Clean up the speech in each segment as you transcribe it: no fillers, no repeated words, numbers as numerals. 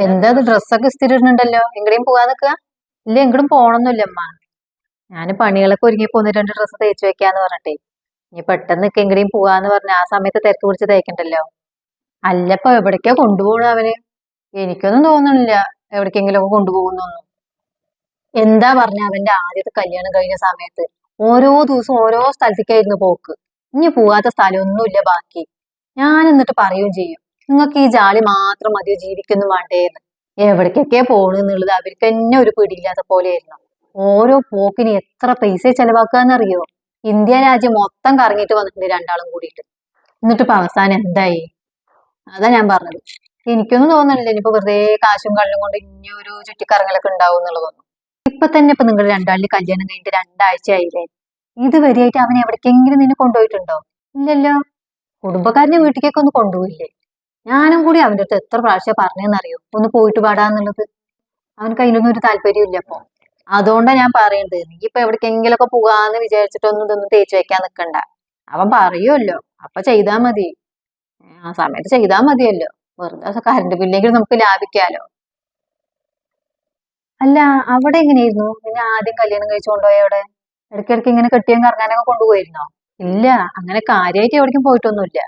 എന്താ അത് ഡ്രസ്സൊക്കെ സ്ഥിരിടുന്നുണ്ടല്ലോ? എങ്ങടെയും പോകാൻ നിക്കുക? ഇല്ല, എങ്ങടും പോണൊന്നുമില്ല അമ്മ. ഞാൻ പണികളൊക്കെ ഒരുങ്ങിയപ്പോ ഒന്ന് രണ്ട് ഡ്രസ്സ് തേച്ച് വെക്കാന്ന് പറഞ്ഞിട്ടേ. ഇനി പെട്ടെന്ന് എങ്ങടെയും പോവാന്ന് പറഞ്ഞ ആ സമയത്ത് തിരക്ക് പിടിച്ച് തേക്കണ്ടല്ലോ. അല്ലപ്പോ എവിടേക്കാ കൊണ്ടുപോകണ അവന്? എനിക്കൊന്നും തോന്നണില്ല എവിടേക്കെങ്കിലും ഒക്കെ കൊണ്ടുപോകുന്നൊന്നും. എന്താ പറഞ്ഞ അവന്റെ ആദ്യത്തെ കല്യാണം കഴിഞ്ഞ സമയത്ത് ഓരോ ദിവസം ഓരോ സ്ഥലത്തേക്കായിരുന്നു പോക്ക്. ഇനി പോവാത്ത സ്ഥലമൊന്നുമില്ല ബാക്കി. ഞാൻ എന്നിട്ട് പറയുകയും ചെയ്യും, നിങ്ങൾക്ക് ഈ ജാളി മാത്രം മതിയോ, ജീവിക്കൊന്നും വേണ്ടേന്ന്. എവിടേക്കൊക്കെയാ പോണെന്നുള്ളത് അവർക്ക് തന്നെ ഒരു പിടിയില്ലാത്ത പോലെയായിരുന്നു. ഓരോ പോക്കിന് എത്ര പൈസ ചെലവാക്കാന്നറിയോ? ഇന്ത്യ രാജ്യം മൊത്തം കറങ്ങിയിട്ട് വന്നിട്ടുണ്ട് രണ്ടാളും കൂടിയിട്ട്. എന്നിട്ട് ഇപ്പൊ അവസാനം എന്തായി? അതാ ഞാൻ പറഞ്ഞത്. എനിക്കൊന്നും തോന്നണില്ല ഇനിയിപ്പോ വെറുതെ കാശും കള്ളും കൊണ്ട് ഇനി ഒരു ചുറ്റിക്കറങ്ങലൊക്കെ ഉണ്ടാവും എന്നുള്ളതൊന്നും. ഇപ്പൊ തന്നെ ഇപ്പൊ നിങ്ങൾ രണ്ടാളിന് കല്യാണം കഴിഞ്ഞിട്ട് രണ്ടാഴ്ച ആയില്ലേ? ഇതുവരെയായിട്ട് അവൻ എവിടേക്കെങ്കിലും നിന്നെ കൊണ്ടുപോയിട്ടുണ്ടോ? ഇല്ലല്ലോ. കുടുംബക്കാരന്റെ വീട്ടിലേക്കൊക്കെ ഒന്ന് കൊണ്ടുപോയില്ലേ? ഞാനും കൂടി അവന്റെ അടുത്ത് എത്ര പ്രാവശ്യം പറഞ്ഞെന്നറിയോ ഒന്ന് പോയിട്ട് പാടാന്നുള്ളത്. അവനക്ക് അതിനൊന്നും ഒരു താല്പര്യം ഇല്ല അപ്പൊ. അതുകൊണ്ടാ ഞാൻ പറയണ്ടത്, നീ ഇപ്പൊ എവിടേക്കെങ്കിലൊക്കെ പോകാന്ന് വിചാരിച്ചിട്ടൊന്നും ഇതൊന്നും തേച്ച് വെക്കാൻ നിക്കണ്ട. അവൻ പറയുമല്ലോ, അപ്പൊ ചെയ്താ മതി. ആ സമയത്ത് ചെയ്താ മതിയല്ലോ. വെറുതെ കറണ്ട് ബില്ലെങ്കിലും നമുക്ക് ലാഭിക്കാലോ. അല്ല, അവിടെ എങ്ങനെയായിരുന്നു നിന്നെ ആദ്യം കല്യാണം കഴിച്ചു കൊണ്ടുപോയ അവിടെ? ഇടയ്ക്കിടയ്ക്ക് ഇങ്ങനെ കെട്ടിയും കറങ്ങാനൊക്കെ കൊണ്ടുപോയിരുന്നോ? ഇല്ല, അങ്ങനെ കാര്യമായിട്ട് എവിടേക്കും പോയിട്ടൊന്നുമില്ല.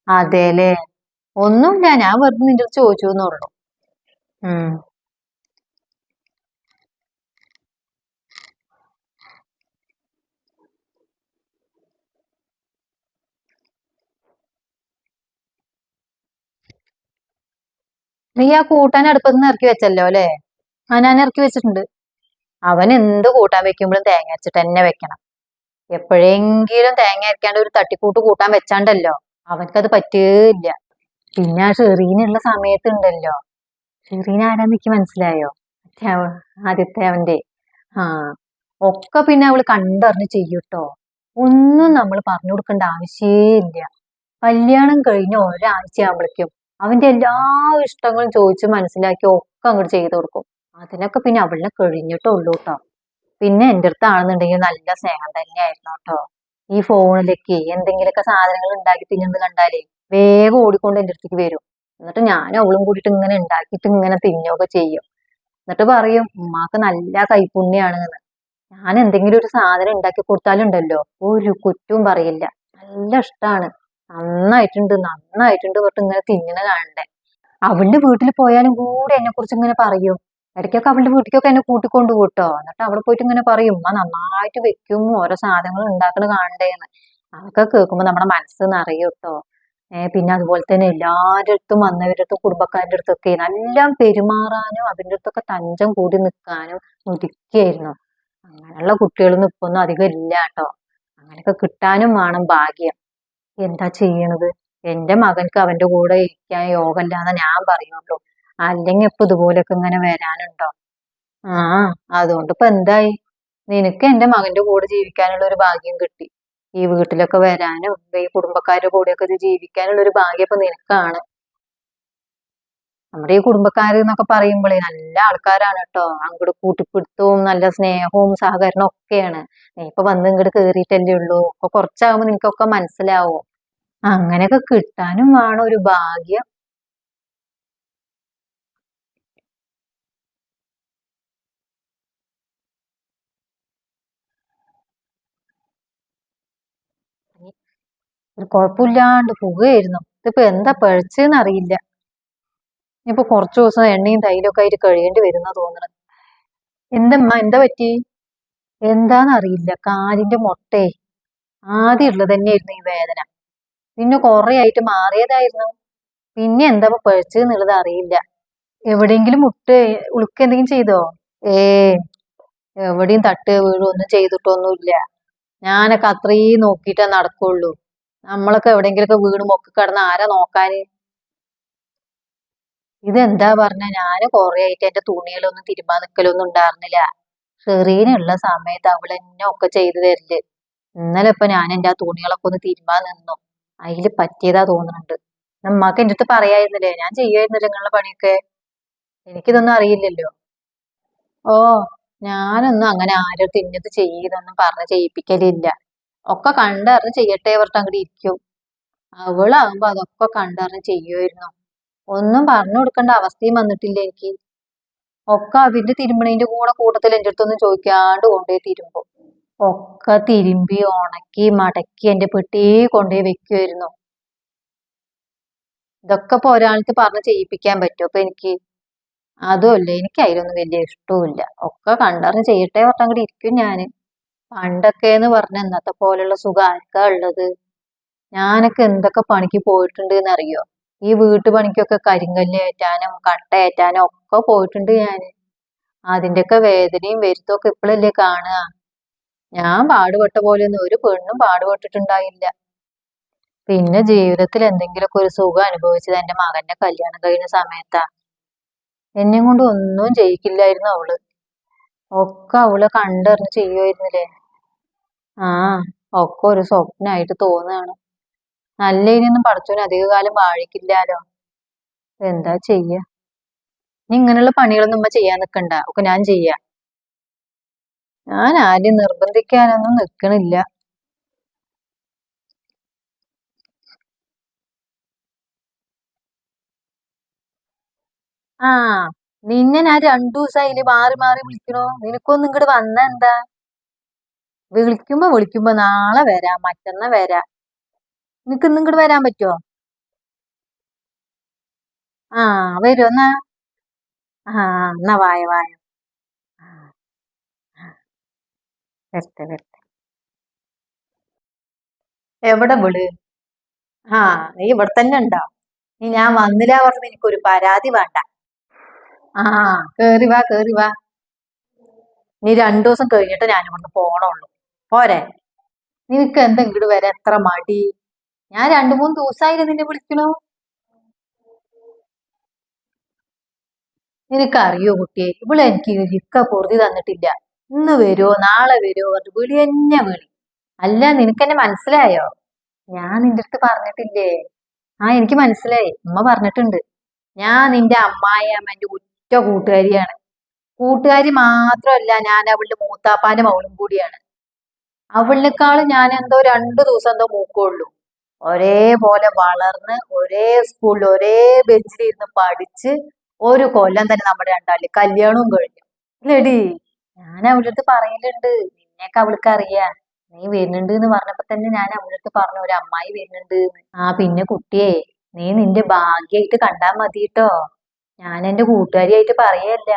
അതേല്ലേ. ഒന്നുമില്ല, ഞാൻ വെറുതെ നിന്റെ അടുത്ത് ചോദിച്ചു എന്നുള്ളൂ. ഉം. നീ ആ കൂട്ടാൻ അടുപ്പത്തുനിന്ന് ഇറക്കി വെച്ചല്ലോ അല്ലേ? ആ, ഞാൻ ഇറക്കി വെച്ചിട്ടുണ്ട്. അവൻ എന്ത് കൂട്ടാൻ വെക്കുമ്പോഴും തേങ്ങ അരച്ചിട്ട് തന്നെ വെക്കണം. എപ്പോഴെങ്കിലും തേങ്ങ അരക്കാണ്ട് ഒരു തട്ടിക്കൂട്ട് കൂട്ടാൻ വെച്ചാണ്ടല്ലോ അവൻക്കത് പറ്റേയില്ല. പിന്നെ ആ ഷെറീനുള്ള സമയത്തുണ്ടല്ലോ, ഷെറീൻ ആരാന്ന് എനിക്ക് മനസ്സിലായോ? മറ്റേ ആദ്യത്തെ അവന്റെ. ആ, ഒക്കെ പിന്നെ അവള് കണ്ടറിഞ്ഞ് ചെയ്യൂട്ടോ. ഒന്നും നമ്മൾ പറഞ്ഞു കൊടുക്കേണ്ട ആവശ്യേയില്ല. കല്യാണം കഴിഞ്ഞ ഒരാഴ്ച ആവുമ്പോഴേക്കും അവന്റെ എല്ലാ ഇഷ്ടങ്ങളും ചോദിച്ച് മനസ്സിലാക്കി ഒക്കെ അങ്ങോട്ട് ചെയ്തു കൊടുക്കും. അതിനൊക്കെ പിന്നെ അവളിനെ കഴിഞ്ഞിട്ടുള്ളൂ കേട്ടോ. പിന്നെ എന്റെ അടുത്താണെന്നുണ്ടെങ്കിൽ നല്ല സ്നേഹം തന്നെയായിരുന്നു കേട്ടോ. ഈ ഫോണിലേക്ക് എന്തെങ്കിലുമൊക്കെ സാധനങ്ങൾ ഉണ്ടാക്കി തിന്നുന്നത് കണ്ടാലേ വേഗം ഓടിക്കൊണ്ട് എന്റെ അടുത്തേക്ക് വരും. എന്നിട്ട് ഞാനും അവളും കൂടിയിട്ട് ഇങ്ങനെ ഉണ്ടാക്കിയിട്ട് ഇങ്ങനെ തിന്നുകയൊക്കെ ചെയ്യും. എന്നിട്ട് പറയും ഉമ്മാക്ക് നല്ല കൈപ്പുണ്യാണെന്ന്. ഞാൻ എന്തെങ്കിലും ഒരു സാധനം ഉണ്ടാക്കി കൊടുത്താലുണ്ടല്ലോ ഒരു കുറ്റവും പറയില്ല. നല്ല ഇഷ്ടാണ്. നന്നായിട്ടുണ്ട് നന്നായിട്ടുണ്ട് പറഞ്ഞിട്ട് ഇങ്ങനെ തിന്നണ കാണണ്ടേ. അവളുടെ വീട്ടിൽ പോയാലും കൂടെ എന്നെ കുറിച്ച് ഇങ്ങനെ പറയും. ഇടയ്ക്കൊക്കെ അവളുടെ വീട്ടിലേക്കൊക്കെ എന്നെ കൂട്ടിക്കൊണ്ടു പോട്ടോ. എന്നിട്ട് അവിടെ പോയിട്ട് ഇങ്ങനെ പറയും ഉമ്മ നന്നായിട്ട് വെക്കും, ഓരോ സാധനങ്ങൾ ഉണ്ടാക്കണ കാണണ്ടേന്ന്. അതൊക്കെ കേൾക്കുമ്പോ നമ്മുടെ മനസ്സ് നിറയും കേട്ടോ. പിന്നെ അതുപോലെ തന്നെ എല്ലാവരുടെ അടുത്തും വന്നവരുടെ അടുത്തും കുടുംബക്കാരുടെ അടുത്തൊക്കെ നല്ല പെരുമാറാനും അവരുടെ അടുത്തൊക്കെ തഞ്ചം കൂടി നിൽക്കാനും ഒതുക്കിയായിരുന്നു. അങ്ങനെയുള്ള കുട്ടികളൊന്നും ഇപ്പൊന്നും അധികം ഇല്ല കേട്ടോ. അങ്ങനെയൊക്കെ കിട്ടാനും വേണം ഭാഗ്യം. എന്താ ചെയ്യണത്? എന്റെ മകൻക്ക് അവന്റെ കൂടെ ഇരിക്കാൻ യോഗമില്ലാന്ന് ഞാൻ പറയുള്ളൂ. അല്ലെങ്കിൽ ഇപ്പൊ ഇതുപോലെയൊക്കെ ഇങ്ങനെ വരാനുണ്ടോ? ആ, അതുകൊണ്ട് ഇപ്പൊ എന്തായി? നിനക്ക് എന്റെ മകന്റെ കൂടെ ജീവിക്കാനുള്ള ഒരു ഭാഗ്യം കിട്ടി. ഈ വീട്ടിലൊക്കെ വരാനും ഈ കുടുംബക്കാരുടെ കൂടെയൊക്കെ ജീവിക്കാനുള്ള ഒരു ഭാഗ്യം ഇപ്പൊ നിനക്കാണ്. നമ്മുടെ ഈ കുടുംബക്കാര് എന്നൊക്കെ പറയുമ്പോഴേ നല്ല ആൾക്കാരാണ് കേട്ടോ. അങ്ങോട്ട് കൂട്ടിപ്പിടുത്തവും നല്ല സ്നേഹവും സഹകരണവും ഒക്കെയാണ്. നീ ഇപ്പൊ വന്ന് ഇങ്ങോട്ട് കേറിയിട്ടല്ലേ ഉള്ളൂ. അപ്പൊ കുറച്ചാകുമ്പോ നിനക്കൊക്കെ മനസ്സിലാവും. അങ്ങനെയൊക്കെ കിട്ടാനും വേണം ഒരു ഭാഗ്യം. ഒരു കുഴപ്പമില്ലാണ്ട് പോവുകയായിരുന്നു. ഇതിപ്പോ എന്താ പഴിച്ചെന്ന് അറിയില്ല. ഇനിയിപ്പോ കുറച്ചു ദിവസം എണ്ണയും തൈലൊക്കെ ആയിട്ട് കഴിയേണ്ടി വരുന്ന തോന്നണം. എന്തമ്മ, എന്താ പറ്റി? എന്താന്നറിയില്ല, കാലിന്റെ മൊട്ടേ ആദ്യം ഉള്ളത് തന്നെയായിരുന്നു ഈ വേദന. പിന്നെ കുറെ ആയിട്ട് മാറിയതായിരുന്നു. പിന്നെ എന്താ പഴിച്ചെന്നുള്ളത് അറിയില്ല. എവിടെയെങ്കിലും ഉളുക്ക് എന്തെങ്കിലും ചെയ്തോ? ഏ, എവിടെയും തട്ട് വീഴും ഒന്നും ചെയ്തിട്ടൊന്നുമില്ല. ഞാനൊക്കെ അത്രയും നോക്കിയിട്ടേ നടക്കുള്ളൂ. നമ്മളൊക്കെ എവിടെയെങ്കിലുമൊക്കെ വീണ് മൊക്കി കിടന്ന് ആരാ നോക്കാന്? ഇതെന്താ പറഞ്ഞ, ഞാന് കൊറേ ആയിട്ട് എന്റെ തുണികളൊന്നും തിരുമ്പാൻ നിക്കലൊന്നും ഉണ്ടായിരുന്നില്ല. ഷെറീനുള്ള സമയത്ത് അവൾ എന്നെ ഒക്കെ ചെയ്തു തരില്ലേ. ഇന്നലെ ഇപ്പൊ ഞാൻ എന്റെ ആ തുണികളൊക്കെ ഒന്ന് തിരുമ്പാൻ നിന്നു. അതില് പറ്റിയതാ തോന്നുന്നുണ്ട്. നമ്മക്ക് എന്റെ അടുത്ത് പറയായിരുന്നില്ലേ, ഞാൻ ചെയ്യുമായിരുന്നില്ല നിങ്ങളുടെ പണിയൊക്കെ. എനിക്കിതൊന്നും അറിയില്ലല്ലോ. ഓ, ഞാനൊന്നും അങ്ങനെ ആരും തിന്നത് ചെയ്തൊന്നും പറഞ്ഞ് ചെയ്യിപ്പിക്കലില്ല. ഒക്കെ കണ്ടറിഞ്ഞ് ചെയ്യട്ടെ പറഞ്ഞിട്ട് അങ്ങോട്ട് ഇരിക്കും. അവളാകുമ്പോ അതൊക്കെ കണ്ടറിഞ്ഞ് ചെയ്യുമായിരുന്നു. ഒന്നും പറഞ്ഞു കൊടുക്കേണ്ട അവസ്ഥയും വന്നിട്ടില്ല എനിക്ക്. ഒക്കെ അവന്റെ തിരുമണീന്റെ കൂട്ടത്തിൽ എന്റെ അടുത്തൊന്നും ചോദിക്കാണ്ട് കൊണ്ടുപോയി തിരുമ്പും. ഒക്കെ തിരുമ്പി ഉണക്കി മടക്കി എന്റെ പെട്ടി കൊണ്ടുപോയി വെക്കുമായിരുന്നു. ഇതൊക്കെ ഇപ്പൊ ഒരാൾക്ക് പറഞ്ഞ് ചെയ്യിപ്പിക്കാൻ പറ്റുമോ അപ്പൊ എനിക്ക്? അതുമല്ല, എനിക്ക് അതിലൊന്നും വലിയ ഇഷ്ടവുമില്ല. ഒക്കെ കണ്ടറിഞ്ഞ് ചെയ്യട്ടെ പറഞ്ഞങ്ങോട്ട് ഇരിക്കും ഞാന്. പണ്ടൊക്കെന്ന് പറഞ്ഞ ഇന്നത്തെ പോലുള്ള സുഖം ആർക്കാ ഉള്ളത്? ഞാനൊക്കെ എന്തൊക്കെ പണിക്ക് പോയിട്ടുണ്ട് എന്നറിയോ? ഈ വീട്ടുപണിക്കൊക്കെ കരിങ്കല്ല് ഏറ്റാനും കട്ട ഏറ്റാനും ഒക്കെ പോയിട്ടുണ്ട് ഞാന്. അതിന്റെയൊക്കെ വേദനയും വരുത്തും ഒക്കെ ഇപ്പോഴല്ലേ കാണുക. ഞാൻ പാടുപെട്ട പോലെയൊന്നും ഒരു പെണ്ണും പാടുപെട്ടിട്ടുണ്ടായില്ല. പിന്നെ ജീവിതത്തിൽ എന്തെങ്കിലുമൊക്കെ ഒരു സുഖം അനുഭവിച്ചത് എന്റെ മകന്റെ കല്യാണം കഴിയുന്ന സമയത്താ. എന്നെ കൊണ്ട് ഒന്നും ചെയ്യിക്കില്ലായിരുന്നു അവള്. ഒക്കെ അവള് കണ്ടറിഞ്ഞ് ചെയ്യുമായിരുന്നില്ലേ. ആ, ഒക്കെ ഒരു സ്വപ്നമായിട്ട് തോന്നുകയാണ്. നല്ല ഇനിയൊന്നും പഠിച്ചോന് അധിക കാലം വാഴിക്കില്ലാലോ. എന്താ ചെയ്യ? നീ ഇങ്ങനെയുള്ള പണികളൊന്നും ഉമ്മ ചെയ്യാൻ നിക്കണ്ട, ഒക്കെ ഞാൻ ചെയ്യാം. ഞാൻ ആരെയും നിർബന്ധിക്കാനൊന്നും നിക്കണില്ല. ആ, നിന്നെ ഞാൻ 2 ദിവസമായില്ലേ മാറി മാറി വിളിക്കണോ? നിനക്കൊന്നും ഇങ്ങോട്ട് വന്ന എന്താ? വിളിക്കുമ്പോ നാളെ വരാം മറ്റന്നാ വരാം. നിനക്ക് ഇന്നും ഇങ്ങോട്ട് വരാൻ പറ്റുമോ? ആ, വരുമോ എന്നാ? ആ, എന്നാ വായ വായ. ആ, വരട്ടെ വരട്ടെ. എവിടെ വിള്? ആ, നീ ഇവിടെ തന്നെ ഉണ്ടാവും. നീ ഞാൻ വന്നില്ല പറഞ്ഞ് എനിക്കൊരു പരാതി വേണ്ട. ആ, കേറി വാ കേറി വാ. നീ 2 ദിവസം കഴിഞ്ഞിട്ട് ഞാൻ ഇവിടുന്ന് പോണുള്ളൂ. പോരെ? നിനക്ക് എന്താ ഇങ്ങോട്ട് വരാൻ എത്ര മടി? ഞാൻ 2 3 ദിവസമായില്ലേ നിന്നെ വിളിക്കണോ? നിനക്കറിയോ കുട്ടിയെ, ഇവിടെ എനിക്ക് ഇരിക്ക പൊറുതി തന്നിട്ടില്ല. ഇന്ന് വരുമോ നാളെ വരുമോ പറഞ്ഞിട്ട് വിളി തന്നെ വിളി. അല്ല, നിനക്കെന്നെ മനസ്സിലായോ? ഞാൻ നിന്റെ അടുത്ത് പറഞ്ഞിട്ടില്ലേ? ആ, എനിക്ക് മനസ്സിലായി, ഉമ്മ പറഞ്ഞിട്ടുണ്ട്. ഞാൻ നിന്റെ അമ്മായിയമ്മന്റെ ഉറ്റ കൂട്ടുകാരിയാണ്. കൂട്ടുകാരി മാത്രമല്ല, ഞാൻ അവളുടെ മൂത്താപ്പാന്റെ മകളും കൂടിയാണ്. അവളിനേക്കാളും ഞാൻ എന്തോ 2 ദിവസം എന്തോ മൂക്കുള്ളൂ. ഒരേപോലെ വളർന്ന് ഒരേ സ്കൂളിൽ ഒരേ ബെഞ്ചിലിരുന്ന് പഠിച്ച് 1 കൊല്ലം തന്നെ നമ്മുടെ രണ്ടാളിൽ കല്യാണവും കഴിഞ്ഞു. ഇല്ലടി, ഞാൻ അവളുടെ അടുത്ത് പറയലുണ്ട്. നിന്നെയൊക്കെ അവൾക്ക് അറിയാം. നീ വരുന്നുണ്ട് എന്ന് പറഞ്ഞപ്പോ തന്നെ ഞാൻ അവളുടെ അടുത്ത് പറഞ്ഞു ഒരു അമ്മായി വരുന്നുണ്ട്. ആ, പിന്നെ കുട്ടിയെ, നീ നിന്റെ ഭാഗ്യായിട്ട് കണ്ടാ മതി കേട്ടോ. ഞാൻ എന്റെ കൂട്ടുകാരിയായിട്ട് പറയല്ല.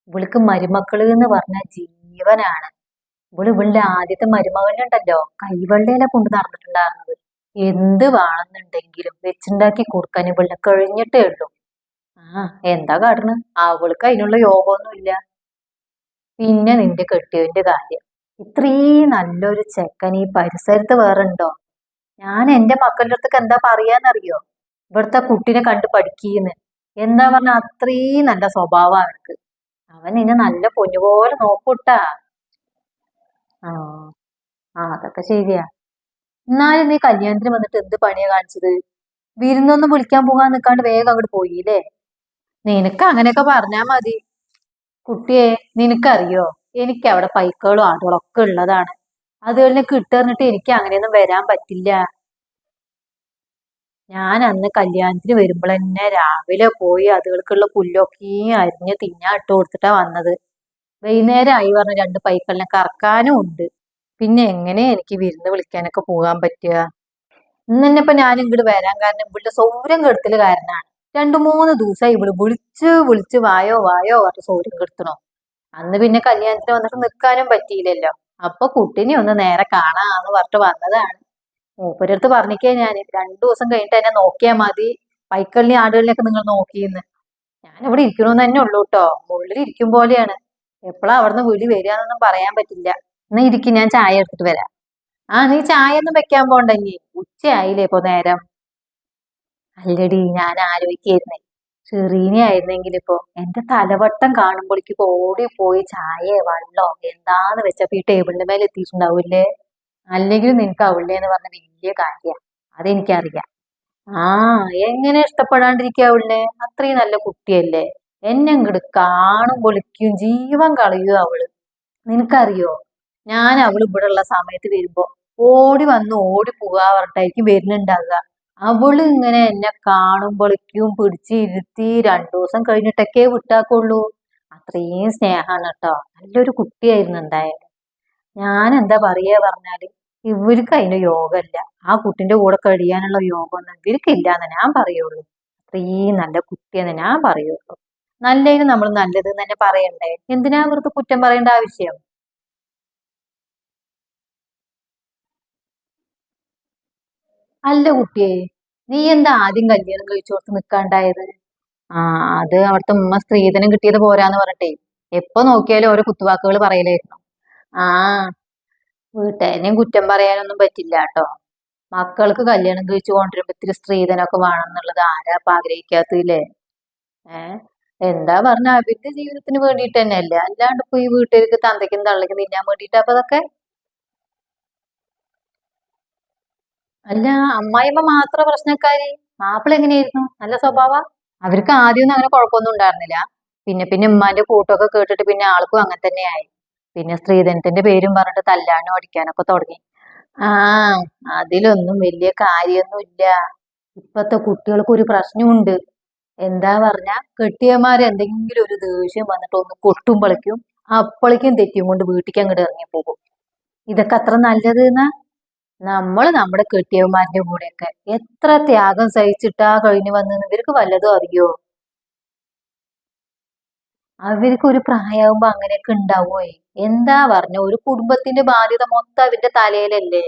ഇവൾക്ക് മരുമക്കള് എന്ന് പറഞ്ഞ ജീവനാണ്. ഇവളുടെ ആദ്യത്തെ മരുമകനുണ്ടല്ലോ, കൈവെള്ളയില കൊണ്ട് നടന്നിട്ടുണ്ടായിരുന്നത്. എന്ത് വേണമെന്നുണ്ടെങ്കിലും വെച്ചുണ്ടാക്കി കൊടുക്കാൻ ഇവളുടെ കഴിഞ്ഞിട്ടേ ഉള്ളൂ. ആ, എന്താ കാട്ടണ്? അവൾക്ക് അതിനുള്ള യോഗമൊന്നും ഇല്ല. പിന്നെ നിന്റെ കെട്ടിയവന്റെ കാര്യം. ഇത്രയും നല്ലൊരു ചെക്കൻ ഈ പരിസരത്ത് വേറെ ഉണ്ടോ? ഞാൻ എന്റെ മക്കളുടെ അടുത്തൊക്കെ എന്താ പറയാന്നറിയോ? ഇവിടുത്തെ കുട്ടീനെ കണ്ട് പഠിക്കീന്ന്. എന്താ പറഞ്ഞ, അത്രയും നല്ല സ്വഭാവം അവർക്ക്. അവൻ നിന്നെ നല്ല പൊന്നുപോലെ നോക്കൂട്ടാ. ആ, ആ, അതൊക്കെ ശരിയാ. എന്നാലും നീ കല്യാണത്തിന് വന്നിട്ട് എന്ത് പണിയാ കാണിച്ചത്? വിരുന്നൊന്നും വിളിക്കാൻ പോകാൻ നിൽക്കാണ്ട് വേഗം അങ്ങോട്ട് പോയില്ലേ? നിനക്ക് അങ്ങനെയൊക്കെ പറഞ്ഞാ മതി. കുട്ടിയെ, നിനക്കറിയോ, എനിക്ക് അവിടെ പൈക്കളും ആടുകളും ഒക്കെ ഉള്ളതാണ്. അതുപോലെ കിട്ടറിഞ്ഞിട്ട് എനിക്ക് അങ്ങനെയൊന്നും വരാൻ പറ്റില്ല. ഞാൻ അന്ന് കല്യാണത്തിന് വരുമ്പോൾ തന്നെ രാവിലെ പോയി അതുകൾക്കുള്ള പുല്ലൊക്കെ അരിഞ്ഞ് തിന്നാൻ ഇട്ട് കൊടുത്തിട്ടാ വന്നത്. വൈകുന്നേരം ആയി പറഞ്ഞ 2 പൈക്കളിനെ കറക്കാനും ഉണ്ട്. പിന്നെ എങ്ങനെ എനിക്ക് വിരുന്ന് വിളിക്കാനൊക്കെ പോകാൻ പറ്റുക? ഇന്ന് തന്നെ ഇപ്പൊ ഞാൻ ഇങ്ങോട്ട് വരാൻ കാരണം ഇവളുടെ സൗര്യം കെടുത്തല് കാരണമാണ്. 2 3 ദിവസമായി ഇവള് വിളിച്ച് വിളിച്ച് വായോ വായോ പറഞ്ഞ് സൗര്യം കെടുത്തണോ. അന്ന് പിന്നെ കല്യാണത്തിന് വന്നിട്ട് നിൽക്കാനും പറ്റിയില്ലല്ലോ. അപ്പൊ കുട്ടിനെ ഒന്ന് നേരെ കാണാന്ന് പറഞ്ഞിട്ട് വന്നതാണ്. മൂപ്പരടുത്ത് പറഞ്ഞിക്കേ ഞാൻ 2 ദിവസം കഴിഞ്ഞിട്ട് എന്നെ നോക്കിയാൽ മതി, പൈക്കളിനെ ആടുകളിനെയൊക്കെ നിങ്ങൾ നോക്കിയെന്ന്. ഞാൻ ഇവിടെ ഇരിക്കണമെന്ന് തന്നെ ഉള്ളൂ കേട്ടോ. ഉള്ളിൽ ഇരിക്കും പോലെയാണ്. എപ്പോഴാ അവിടുന്ന് വിളി വരികയെന്നൊന്നും പറയാൻ പറ്റില്ല. എന്നാ ഇരിക്കും, ഞാൻ ചായ എടുത്തിട്ട് വരാം. ആ, നീ ചായ ഒന്നും വെക്കാൻ പോണ്ടെങ്കി, ഉച്ചയായില്ലേ ഇപ്പൊ നേരം. അല്ലടി, ഞാൻ ആലോചിക്കായിരുന്നേ, ചെറീനെ ആയിരുന്നെങ്കിൽ ഇപ്പൊ എന്റെ തലവട്ടം കാണുമ്പോഴേക്ക് ഓടിപ്പോയി ചായയോ വെള്ളോ എന്താന്ന് വെച്ചപ്പോ ഈ ടേബിളിന്റെ മേലെ എത്തിയിട്ടുണ്ടാവൂല്ലേ. അല്ലെങ്കിലും നിനക്ക് അവളുടെ എന്ന് പറഞ്ഞ വലിയ കാര്യ, അതെനിക്കറിയാം. ആ, എങ്ങനെ ഇഷ്ടപ്പെടാണ്ടിരിക്കുക അവളുടെ? അത്രയും നല്ല കുട്ടിയല്ലേ. എന്നെ ഇങ്ങോട്ട് കാണും പൊളിക്കും ജീവൻ കളയുക അവള്. നിനക്കറിയോ, ഞാൻ അവള് ഇവിടെ ഉള്ള സമയത്ത് വരുമ്പോ ഓടി വന്ന് ഓടി പോകാ പറഞ്ഞിട്ടായിരിക്കും വരുന്നുണ്ടാകുക. അവള് ഇങ്ങനെ എന്നെ കാണുമ്പോഴേക്കും പിടിച്ചിരുത്തി 2 ദിവസം കഴിഞ്ഞിട്ടൊക്കെ വിട്ടാക്കുള്ളൂ. അത്രയും സ്നേഹാണ് കേട്ടോ. നല്ലൊരു കുട്ടിയായിരുന്നു എന്തായാലും. ഞാൻ എന്താ പറയാ പറഞ്ഞാല് ഇവർക്ക് അതിന് യോഗമില്ല. ആ കുട്ടിന്റെ കൂടെ കഴിയാനുള്ള യോഗമൊന്നും ഇവർക്കില്ലാന്ന് ഞാൻ പറയുള്ളൂ. അത്രയും നല്ല കുട്ടിയെന്ന് ഞാൻ പറയുള്ളൂ. നല്ലതിന് നമ്മൾ നല്ലത് തന്നെ പറയണ്ടേ? എന്തിനാ വെറുതെ കുറ്റം പറയേണ്ട ആവശ്യം? അല്ല കുട്ടിയെ, നീ എന്താ ആദ്യം കല്യാണം കഴിച്ചോടത്ത് നിൽക്കാണ്ടായത്? ആ, അത് അവിടുത്തെ ഉമ്മ സ്ത്രീധനം കിട്ടിയത് പോരാന്ന് പറഞ്ഞിട്ടേ എപ്പോ നോക്കിയാലും ഓരോ കുത്തുവാക്കുകൾ പറയലായിരുന്നു. ആ, വീട്ടുകാരെയും കുറ്റം പറയാനൊന്നും പറ്റില്ല കേട്ടോ. മക്കൾക്ക് കല്യാണം കഴിച്ചു കൊണ്ടിരുമ്പോ ഇത്തിരി സ്ത്രീധനമൊക്കെ വേണം എന്നുള്ളത് ആരാ ഇപ്പൊ ആഗ്രഹിക്കാത്തല്ലേ? ഏഹ് എന്താ പറഞ്ഞ അവരുടെ ജീവിതത്തിന് വേണ്ടിയിട്ട് തന്നെയല്ലേ, അല്ലാണ്ട് ഇപ്പൊ ഈ വീട്ടുകാർക്ക് തന്തയ്ക്കും തള്ളയ്ക്കും തിന്നാൻ വേണ്ടിയിട്ടാ അപ്പൊ അതൊക്കെ. അല്ല, അമ്മായിമ്മ മാത്ര പ്രശ്നക്കാരി? മാപ്പിള എങ്ങനെയായിരുന്നു? നല്ല സ്വഭാവ? അവർക്ക് ആദ്യമൊന്നും അങ്ങനെ കുഴപ്പമൊന്നും ഉണ്ടായിരുന്നില്ല. പിന്നെ പിന്നെ ഉമ്മാന്റെ കൂട്ടൊക്കെ കേട്ടിട്ട് പിന്നെ ആൾക്കും അങ്ങനെ തന്നെയായി. പിന്നെ സ്ത്രീധനത്തിന്റെ പേരും പറഞ്ഞിട്ട് തല്ലാനും അടിക്കാനൊക്കെ തുടങ്ങി. ആ, അതിലൊന്നും വലിയ കാര്യമൊന്നുമില്ല. ഇപ്പത്തെ കുട്ടികൾക്ക് ഒരു പ്രശ്നമുണ്ട്. എന്താ പറഞ്ഞ, കെട്ടിയന്മാര് എന്തെങ്കിലും ഒരു ദേഷ്യം വന്നിട്ട് ഒന്ന് കൊട്ടുമ്പളേക്കും അപ്പളേക്കും തെറ്റിയും കൊണ്ട് വീട്ടിലേക്ക് അങ്ങോട്ട് ഇറങ്ങി പോകും. ഇതൊക്കെ അത്ര നല്ലത് എന്നാ? നമ്മള് നമ്മുടെ കെട്ടിയന്മാരുടെ കൂടെയൊക്കെ എത്ര ത്യാഗം സഹിച്ചിട്ടാ കഴിഞ്ഞു വന്നെന്ന് ഇവർക്ക് വല്ലതും അറിയോ? അവർക്ക് ഒരു പ്രായമാകുമ്പോ അങ്ങനെയൊക്കെ ഉണ്ടാവുമോ? എന്താ പറഞ്ഞ, ഒരു കുടുംബത്തിന്റെ ബാധ്യത മൊത്തം അവരുടെ തലയിലല്ലേ.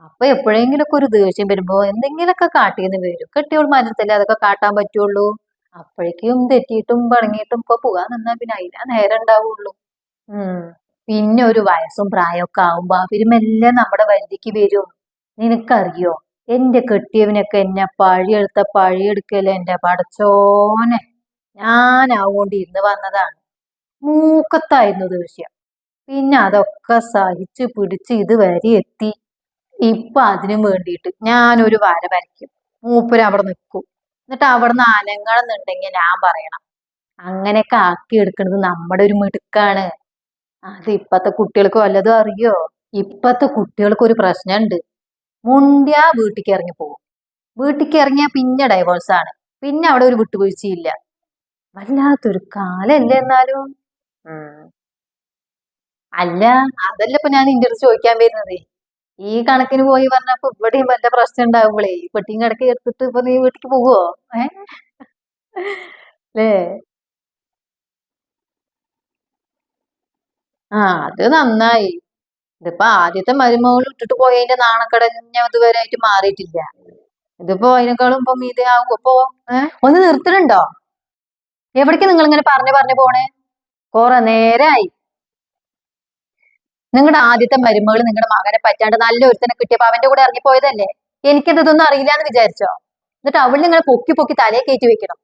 അപ്പൊ എപ്പോഴെങ്കിലൊക്കെ ഒരു ദേഷ്യം വരുമ്പോ എന്തെങ്കിലുമൊക്കെ കാട്ടിയെന്ന് വരും. കെട്ടിയോൾ മനസ്സിലല്ലേ അതൊക്കെ കാട്ടാൻ പറ്റുള്ളൂ. അപ്പോഴേക്കും തെറ്റിയിട്ടും പണങ്ങിയിട്ടും ഇപ്പൊ പോകാൻ നിന്നാ പിന്നെ അതിനാ നേരം ഉണ്ടാവുള്ളൂ. ഉം പിന്നെ ഒരു വയസ്സും പ്രായമൊക്കെ ആവുമ്പോ അവര് മെല്ലെ നമ്മുടെ വഴിക്ക് വരും. നിനക്കറിയോ, എന്റെ കെട്ടിയവനൊക്കെ എന്നെ പഴിയെടുക്കല് എന്റെ പടച്ചോനെ. ഞാൻ ആവോണ്ട് ഇരുന്ന് വന്നതാണ്. മൂക്കത്തായിരുന്നു ദേഷ്യം. പിന്നെ അതൊക്കെ സഹിച്ച് പിടിച്ച് ഇതുവരെ എത്തി. ഇപ്പൊ അതിനും വേണ്ടിയിട്ട് ഞാനൊരു വര വരയ്ക്കും, മൂപ്പര് അവിടെ നിൽക്കും. എന്നിട്ട് അവിടുന്ന് അനങ്ങണമെന്നുണ്ടെങ്കിൽ ഞാൻ പറയണം. അങ്ങനെയൊക്കെ ആക്കി എടുക്കുന്നത് നമ്മുടെ ഒരു മിടുക്കാണ്. അത് ഇപ്പത്തെ കുട്ടികൾക്ക് വല്ലതും അറിയോ? ഇപ്പത്തെ കുട്ടികൾക്ക് ഒരു പ്രശ്നമുണ്ട്. മുണ്ടിയാ വീട്ടിക്ക് ഇറങ്ങി പോകും. വീട്ടിക്ക് ഇറങ്ങിയാ പിന്നെ ഡൈവോഴ്സാണ്. പിന്നെ അവിടെ ഒരു വിട്ടുവീഴ്ചയില്ല. വല്ലാത്തൊരു കാലല്ലേ എന്നാലും. ഉം അല്ല, അതല്ല ഇപ്പൊ ഞാൻ നിന്റെ അടുത്ത് ചോദിക്കാൻ വരുന്നത്. ഈ കണക്കിന് പോയി പറഞ്ഞപ്പോ ഇവിടെയും വല്ല പ്രശ്നം ഉണ്ടാവുമ്പോളേ ഈ പെട്ടിയും കിടക്കി എടുത്തിട്ട് ഇപ്പൊ നീ വീട്ടിക്ക് പോവോ? ഏ ല്ലേ? ആ, അത് നന്നായി. ഇതിപ്പോ ആദ്യത്തെ മരുമകൾ ഇട്ടിട്ട് പോയതിന്റെ നാണക്കടഞ്ഞ ഇതുവരെ ആയിട്ട് മാറിയിട്ടില്ല. ഇതിപ്പോ അതിനേക്കാളും ഇപ്പൊ മീതെ ആകും അപ്പൊ. ഒന്ന് നിർത്തണുണ്ടോ? എവിടേക്ക് നിങ്ങൾ ഇങ്ങനെ പറഞ്ഞു പോണേ? കൊറേ നേരായി. നിങ്ങളുടെ ആദ്യത്തെ മരുമകൾ നിങ്ങളുടെ മകനെ പറ്റാണ്ട് നല്ല ഒരുത്തനെ കിട്ടിയപ്പോ അവന്റെ കൂടെ ഇറങ്ങിപ്പോയതല്ലേ? എനിക്കിതൊന്നും അറിയില്ല എന്ന് വിചാരിച്ചോ? എന്നിട്ട് അവൾ നിങ്ങളെ പൊക്കി പൊക്കി തലയെ കയറ്റി വെക്കണം.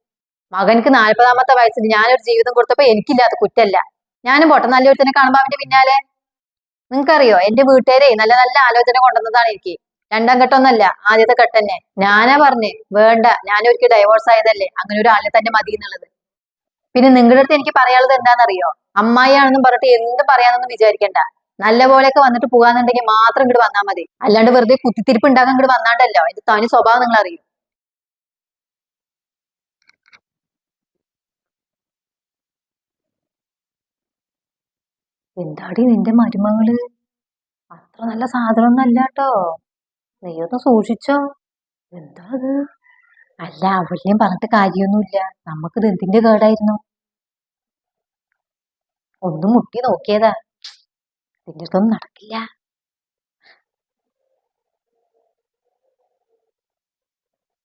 മകൻക്ക് 40-ാമത്തെ വയസ്സിൽ ഞാനൊരു ജീവിതം കൊടുത്തപ്പോ എനിക്കില്ലാത്ത കുറ്റല്ല. ഞാനും പോട്ടെ നല്ല ഒരുത്തനെ കാണുമ്പോ അവന്റെ പിന്നാലെ. നിങ്ങൾക്കറിയോ, എന്റെ വീട്ടുകാരെ നല്ല നല്ല ആലോചന കൊണ്ടുവന്നതാണ് എനിക്ക്. രണ്ടാം ഘട്ടമൊന്നല്ല, ആദ്യത്തെ ഘട്ടം തന്നെ. ഞാനാ പറഞ്ഞേ വേണ്ട, ഞാനൊരിക്കൽ ഡൈവോഴ്സ് ആയതല്ലേ, അങ്ങനെ ഒരു ആളിനെ തന്നെ മതി എന്നുള്ളത്. പിന്നെ നിങ്ങളുടെ അടുത്ത് എനിക്ക് പറയാനുള്ളത് എന്താണെന്നറിയോ? അമ്മായിയാണെന്നും പറഞ്ഞിട്ട് എന്ത് പറയാനൊന്നും വിചാരിക്കണ്ട. നല്ല പോലെയൊക്കെ വന്നിട്ട് പോകാന്നുണ്ടെങ്കിൽ മാത്രം ഇങ്ങോട്ട് വന്നാൽ മതി. അല്ലാണ്ട് വെറുതെ കുത്തിത്തിരിപ്പ് ഉണ്ടാകാൻ ഇങ്ങോട്ട് വന്നാണ്ടല്ലോ എന്റെ തനി സ്വഭാവം നിങ്ങൾ അറിയും. എന്താടി നിന്റെ മരുമകള്? അത്ര നല്ല സാധനമൊന്നും അല്ല കേട്ടോ. നീ ഒന്ന് സൂക്ഷിച്ചോ. എന്താ അത്? അല്ല, അവളെയും പറഞ്ഞിട്ട് കാര്യമൊന്നുമില്ല. നമുക്കിത് എന്തിന്റെ കേടായിരുന്നു? ഒന്ന് മുട്ടി നോക്കിയതാ. ഇതിന്റെ അടുത്തൊന്നും നടക്കില്ല.